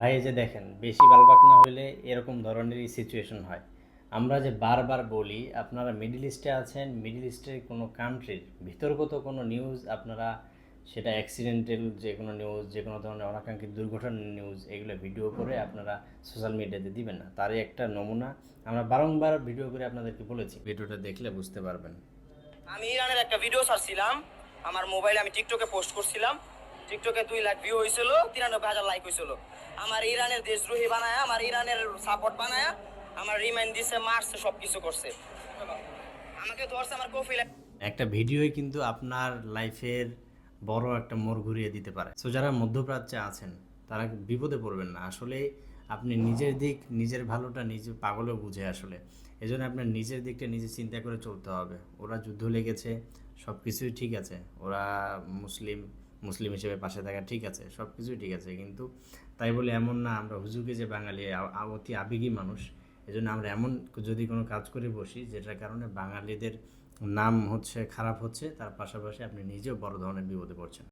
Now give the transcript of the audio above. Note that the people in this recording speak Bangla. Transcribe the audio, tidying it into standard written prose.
ভাই এই যে দেখেন বেশি বালবাক না হইলে এরকম ধরনেরই সিচুয়েশন হয়। আমরা যে বারবার বলি আপনারা মিডল ইস্টে আছেন, মিডল ইস্টের কোনো কান্ট্রির ভিতরগত কোনো নিউজ আপনারা, সেটা অ্যাক্সিডেন্টাল যে কোনো নিউজ, যে কোনো ধরনের অনাকাঙ্ক্ষিত দুর্ঘটনার নিউজ, এগুলো ভিডিও করে আপনারা সোশ্যাল মিডিয়াতে দিবেন না। তারই একটা নমুনা আমরা বারংবার ভিডিও করে আপনাদেরকে বলেছি, ভিডিওটা দেখলে বুঝতে পারবেন। আমি ইরানের একটা ভিডিও ছাড়ছিলাম আমার মোবাইলে, আমি টিকটকে পোস্ট করছিলাম। টিকটকে 2 লাখ ভিউ হয়েছিল, 93,000 লাইক হয়েছিল। আমার ইরানের দেশদ্রোহী বানায়, আমার ইরানের সাপোর্ট বানায়, আমার রিমাইন্ড দিছে, মারছে, সবকিছু করছে, আমাকে ধরছে আমার কফিল। একটা ভিডিওই কিন্তু আপনার লাইফের বড় একটা মোড় ঘুরিয়ে দিতে পারে। সো যারা মধ্যপ্রাচ্যে আছেন তারা বিপদে পড়বেন না। আসলে আপনি নিজের দিক, নিজের ভালোটা নিজে পাগলেও বুঝে আসলে। এজন্য আপনার নিজের দিকটা নিজে চিন্তা করে চলতে হবে। ওরা যুদ্ধ লেগেছে, সব কিছুই ঠিক আছে। ওরা মুসলিম, মুসলিম হিসেবে পাশে থাকা ঠিক আছে, সব কিছুই ঠিক আছে। কিন্তু তাই বলে এমন না আমরা হুজুগে যে বাঙালি অতি আবেগী মানুষ, এজন্য আমরা এমন যদি কোনো কাজ করে বসি যেটার কারণে বাঙালিদের নাম হচ্ছে খারাপ হচ্ছে, তার পাশাপাশি আপনি নিজেও বড় ধরনের বিপদে পড়ছেন।